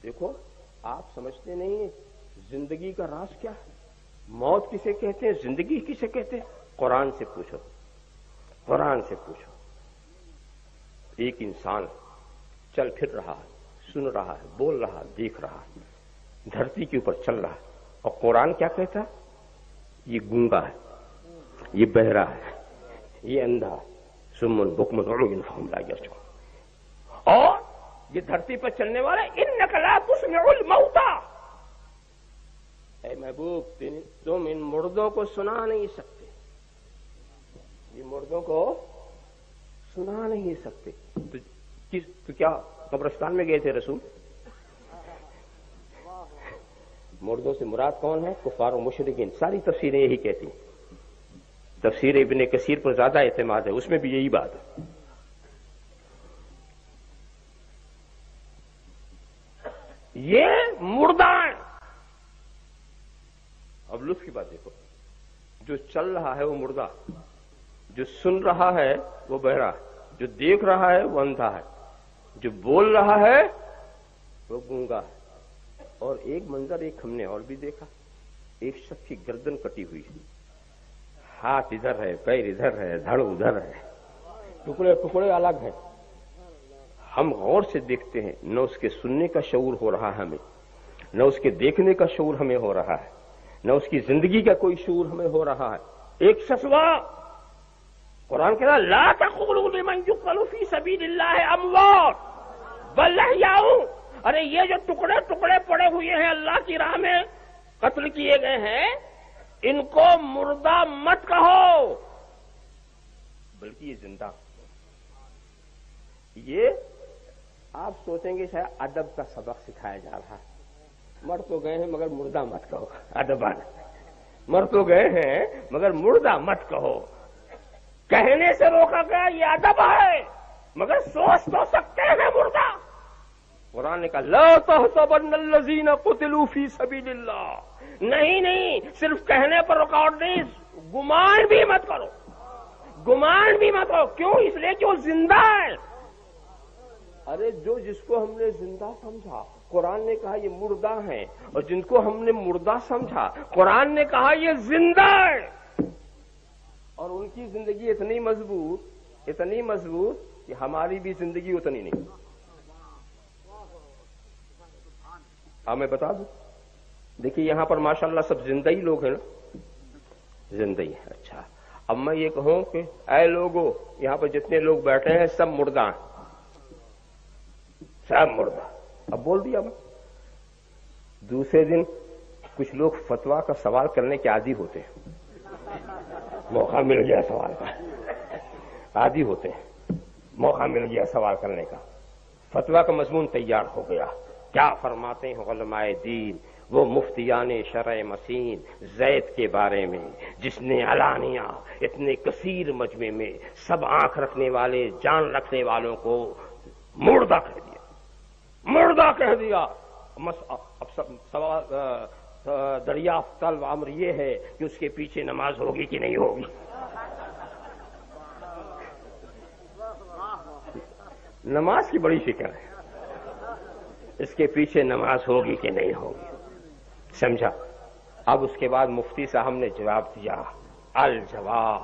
دیکھو آپ سمجھتے نہیں ہیں زندگی کا راز کیا ہے، موت کسے کہتے ہیں، زندگی کسے کہتے ہیں؟ قرآن سے پوچھو، قرآن سے پوچھو۔ ایک انسان چل پھر رہا ہے، سن رہا ہے، بول رہا ہے، دیکھ رہا ہے، دھرتی کے اوپر چل رہا ہے، اور قرآن کیا کہتا ہے؟ یہ گونگا ہے، یہ بہرا ہے، یہ اندھا ہے، سمن بکمن عمي فهم لا يرجعون، اور یہ دھرتی پر چلنے والا انک لا تسمع الموتى، اے محبوب تم ان مردوں کو سنا نہیں سکتے، یہ مردوں کو سنا نہیں سکتے۔ تو کیا قبرستان میں گئے تھے رسول؟ مردوں سے مراد کون ہے؟ کفار و مشرکین۔ ساری تفسیریں یہی کہتی ہیں، تفسیر ابن کثیر پر زیادہ اعتماد ہے، اس میں بھی یہی بات ہے۔ یہ مردہ ہیں۔ اب لطف کی بات دیکھو، جو چل رہا ہے وہ مردہ، جو سن رہا ہے وہ بہرا، جو دیکھ رہا ہے وہ اندھا ہے، جو بول رہا ہے وہ گونگا ہے۔ اور ایک منظر ایک ہم نے اور بھی دیکھا، ایک شخص کی گردن کٹی ہوئی، ہاتھ ادھر ہے، پیر ادھر ہے، دھڑ ادھر ہے، ٹکڑے ٹکڑے الگ ہیں۔ ہم غور سے دیکھتے ہیں، نہ اس کے سننے کا شعور ہو رہا ہے ہمیں، نہ اس کے دیکھنے کا شعور ہمیں ہو رہا ہے، نہ اس کی زندگی کا کوئی شعور ہمیں ہو رہا ہے۔ ایک شخص قرآن کہتا ہے لا تقولوا لمن يقتل في سبيل الله اموات بل احياء، ارے یہ جو ٹکڑے ٹکڑے پڑے ہوئے ہیں اللہ کی راہ میں قتل کیے گئے ہیں، ان کو مردہ مت کہو بلکہ یہ زندہ۔ یہ آپ سوچیں گے شاید ادب کا سبق سکھایا جا رہا ہے، مر تو گئے ہیں مگر مردہ مت کہو، ادبان مر تو گئے ہیں مگر مردہ مت کہو۔ کہنے سے روکا گیا یہ ادب ہے، مگر سوچ تو سکتے ہیں مردہ۔ قرآن نے کہا لا تحسبن الذین قتلوا فی سبیل اللہ، نہیں صرف کہنے پر رکاوٹ نہیں، گمان بھی مت کرو، گمان بھی مت کرو۔ کیوں؟ اس لیے کہ وہ زندہ ہے۔ ارے جس کو ہم نے زندہ سمجھا قرآن نے کہا یہ مردہ ہیں، اور جن کو ہم نے مردہ سمجھا قرآن نے کہا یہ زندہ ہے، اور ان کی زندگی اتنی مضبوط کہ ہماری بھی زندگی اتنی نہیں۔ اب میں بتا دوں، دیکھیے یہاں پر ماشاءاللہ سب زندہ ہی لوگ ہیں نا، زندہ ہی ہے۔ اچھا اب میں یہ کہوں کہ اے لوگو یہاں پر جتنے لوگ بیٹھے ہیں سب مردہ ہیں، سب مردہ۔ اب بول دیا میں۔ دوسرے دن کچھ لوگ فتویٰ کا سوال کرنے کے عادی ہوتے ہیں، موقع مل گیا سوال کا، عادی ہوتے ہیں، موقع مل گیا سوال کرنے کا، فتویٰ کا مضمون تیار ہو گیا۔ کیا فرماتے ہیں علماء دین، وہ مفتیان شرع مسین زید کے بارے میں جس نے علانیہ اتنے کثیر مجمع میں سب آنکھ رکھنے والے جان رکھنے والوں کو مردہ کہہ دیا، مردہ کہہ دیا۔ اب سوال دریافت طلب امر یہ ہے کہ اس کے پیچھے نماز ہوگی کہ نہیں ہوگی۔ نماز کی بڑی فکر ہے، اس کے پیچھے نماز ہوگی کہ نہیں ہوگی، سمجھا؟ اب اس کے بعد مفتی صاحب نے جواب دیا، الجواب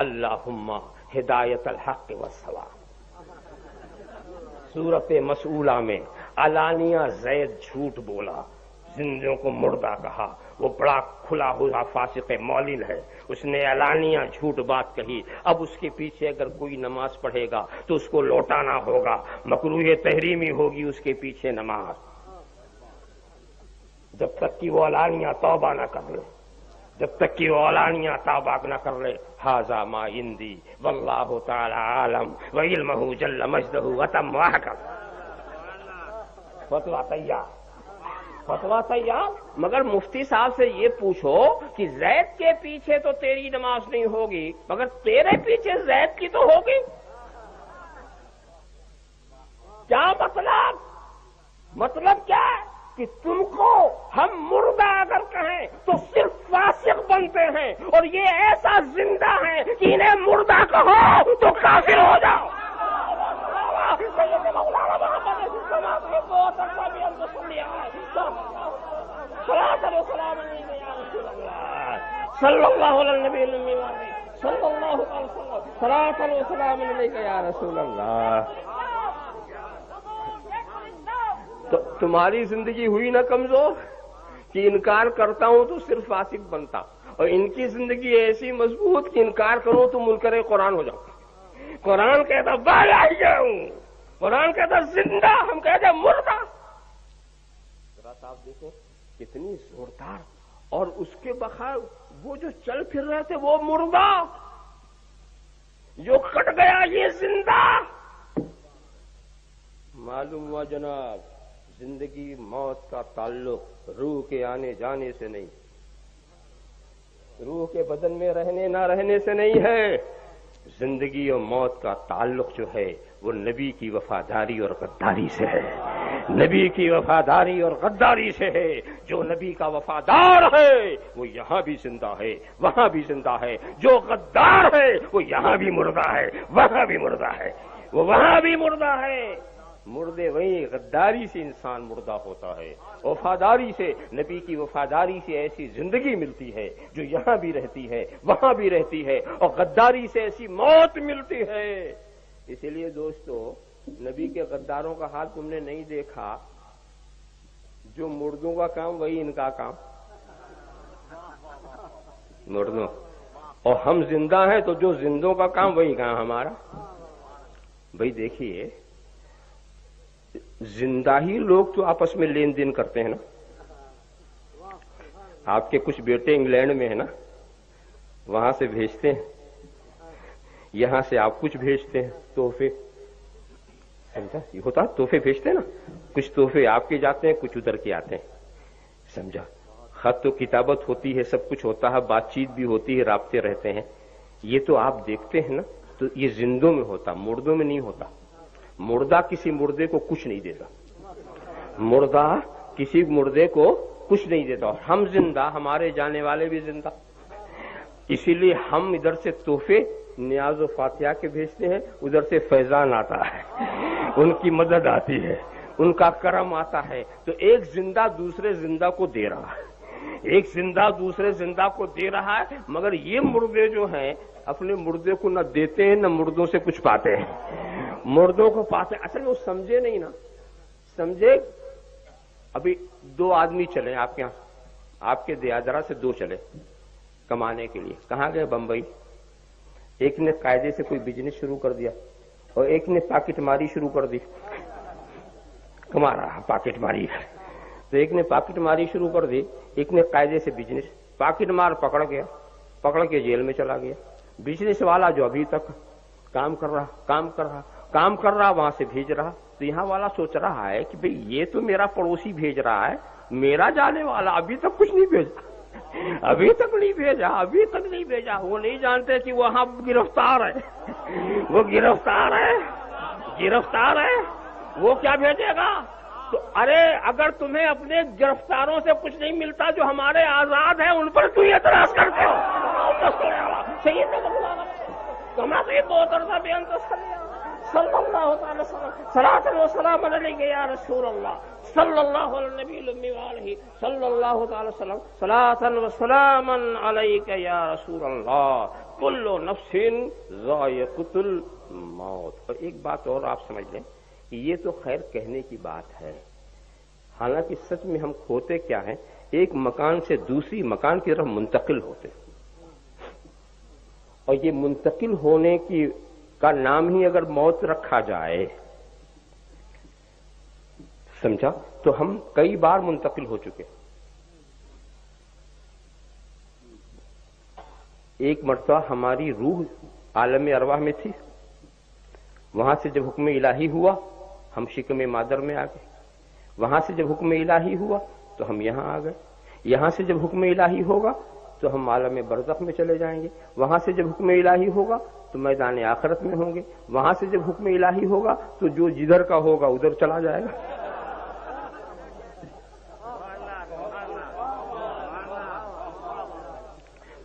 اللہم ہدایت الحق والصواب۔ سورۃ مسئولہ میں علانیہ زید جھوٹ بولا، زندوں کو مردہ کہا، وہ بڑا کھلا ہوا فاسق مولن ہے، اس نے علانیہ جھوٹ بات کہی۔ اب اس کے پیچھے اگر کوئی نماز پڑھے گا تو اس کو لوٹانا ہوگا، مکروہ تحریمی ہوگی اس کے پیچھے نماز، جب تک کہ وہ علانیہ توبہ نہ کر لے، جب تک کہ وہ علانیہ توبہ نہ کر لے۔ ھذا ما عندی واللہ تعالی عالم وعلمہ جل مجدہ وتم وحکم۔ فتویٰ تیار، فتویٰ تیار، مگر مفتی صاحب سے یہ پوچھو کہ زید کے پیچھے تو تیری نماز نہیں ہوگی، مگر تیرے پیچھے زید کی تو ہوگی۔ کیا مطلب کیا ہے کہ تم کو ہم مردہ اگر کہیں تو صرف فاسق بنتے ہیں، اور یہ ایسا زندہ ہے کہ انہیں مردہ کہو تو کافر ہو جاؤ۔ सलातन व सलाम अलैका या रसूल अल्लाह सल्लल्लाहु अलैहि नबी उम्मी वाली सल्लल्लाहु अलैहि वसल्लम सलातन व सलाम अलैका या रसूल अल्लाह। तो तुम्हारी जिंदगी हुई ना कमजोर कि इनकार करता हूं तो सिर्फ फासिक बनता, और इनकी जिंदगी ऐसी मजबूत कि इनकार करो तो मुनकरे कुरान हो जाओ। कुरान कहता बाहर आ जाऊं, कुरान कहता जिंदा, हम कहते मुर्दा। जरा आप देखो कितनी जोरदार, और उसके बखा वो जो चल फिर रहे थे वो मुर्दा, जो कट गया ये जिंदा। मालूम हुआ जनाब, जिंदगी मौत का ताल्लुक रूह के आने जाने से नहीं, रूह के बदन में रहने ना रहने से नहीं है। जिंदगी और मौत का ताल्लुक जो है वो नबी की वफादारी और गद्दारी से है, नबी की वफादारी और गद्दारी से है। जो नबी का वफादार है वो यहां भी जिंदा है, वहां भी जिंदा है। जो गद्दार है वो यहां भी मुर्दा है, वहां भी मुर्दा है, वो वहां भी मुर्दा है। मुर्दे वही, गद्दारी से इंसान मुर्दा होता है, वफादारी से, नबी की वफादारी से ऐसी जिंदगी मिलती है जो यहां भी रहती है, वहां भी रहती है, और गद्दारी से ऐसी मौत मिलती है। इसीलिए दोस्तों, नबी के गद्दारों का हाल तुमने नहीं देखा। जो मुर्दों का काम वही इनका काम, मुर्दों, और हम जिंदा हैं तो जो जिंदों का काम वही काम हमारा। भाई देखिए, जिंदा ही लोग तो आपस में लेन देन करते हैं ना। आपके कुछ बेटे इंग्लैंड में है ना, वहां से भेजते हैं, यहां से आप कुछ भेजते हैं तोहफे, समझा? ये होता, तोहफे भेजते हैं ना, कुछ तोहफे आपके जाते हैं, कुछ उधर के आते हैं, समझा? खत तो किताबत होती है, सब कुछ होता है, बातचीत भी होती है, राब्ते रहते हैं। ये तो आप देखते हैं ना, तो ये जिंदों में होता, मुर्दों में नहीं होता। मुर्दा किसी मुर्दे को कुछ नहीं देता, मुर्दा किसी मुर्दे को कुछ नहीं देता। और हम जिंदा, हमारे जाने वाले भी जिंदा। इसीलिए हम इधर से तोहफे नियाज फातिहा के भेजते हैं, उधर से फैजान आता है, उनकी मदद आती है, उनका करम आता है। तो एक जिंदा दूसरे जिंदा को दे रहा है, एक जिंदा दूसरे जिंदा को दे रहा है। मगर ये मुर्दे जो हैं अपने मुर्दे को न देते हैं, न मुर्दों से कुछ पाते हैं, मुर्दों को पाते। असल में वो समझे नहीं ना, समझे। अभी दो आदमी चले आपके यहां, आपके दयादरा से दो चले कमाने के लिए। कहां गए? बंबई। एक ने कायदे से कोई बिजनेस शुरू कर दिया और एक ने पॉकेट मारी शुरू कर दी, कमा रहा पॉकेट मारी। तो एक ने पॉकेट मारी शुरू कर दी, एक ने कायदे से बिजनेस। पॉकेट मार पकड़ गया, पकड़ के जेल में चला गया। बिजनेस वाला जो अभी तक काम कर रहा वहां से भेज रहा। तो यहाँ वाला सोच रहा है कि भाई ये तो मेरा पड़ोसी भेज रहा है, मेरा जाने वाला अभी तक कुछ नहीं भेजा, अभी तक नहीं भेजा, अभी तक नहीं भेजा। वो नहीं जानते कि वहां गिरफ्तार है, वो गिरफ्तार है, गिरफ्तार है, वो क्या भेजेगा। तो अरे अगर तुम्हें अपने गिरफ्तारों से कुछ नहीं मिलता जो हमारे आजाद हैं, उन पर तुम एतराज करते हो। सही है, हमारा तो ये बहुत अर्जा बयान सल्लल्लाहु अलैहि वसल्लम सलातन व सलाम अलैका या रसूल अल्लाह सल्लल्लाहु अलैहि नबी उम्मी वाली सल्लल्लाहु अलैहि वसल्लम सलातन व सलाम अलैका या रसूल अल्लाह कुल्लु नफ्सिन ज़ाइक़तुल मौत। और एक बात और आप समझ लें, ये तो खैर कहने की बात है, हालांकि सच में हम खोते क्या हैं, एक मकान से दूसरी मकान की तरफ मुंतकिल होते। और ये मुंतकिल होने की का नाम ही अगर मौत रखा जाए, समझा, तो हम कई बार मुंतकिल हो चुके। एक मर्तबा हमारी रूह आलम अरवाह में थी, वहां से जब हुक्म इलाही हुआ हम शिकम मादर में आ गए, वहां से जब हुक्म इलाही हुआ तो हम यहां आ गए, यहां से जब हुक्म इलाही होगा तो हम आलम बरज़ख में चले जाएंगे, वहां से जब हुक्म इलाही होगा तो मैदान आखिरत में होंगे, वहां से जब हुक्म इलाही होगा तो जो जिधर का होगा उधर चला जाएगा।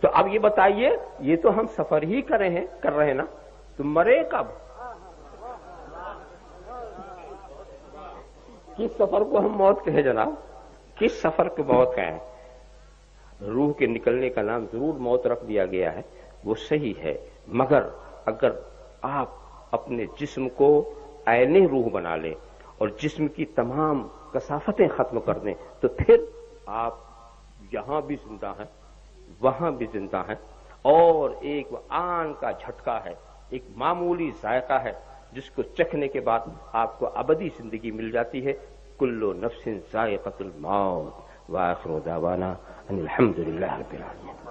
तो अब ये बताइए, ये तो हम सफर ही कर रहे हैं ना, तो मरे कब? किस सफर को हम मौत कहे जनाब? किस सफर के मौत का है? रूह के निकलने का नाम जरूर मौत रख दिया गया है, वो सही है, मगर अगर आप अपने जिस्म को आईने रूह बना लें और जिस्म की तमाम कसाफतें खत्म कर दें तो फिर आप यहां भी जिंदा हैं, वहां भी जिंदा हैं, और एक आन का झटका है, एक मामूली जायका है जिसको चखने के बाद आपको अबदी जिंदगी मिल जाती है। कुल्लु नफ्सिन जायक़तुल मौत व आखिरु दावाना अनिल हम्दुलिल्लाहि रब्बिल आलमीन।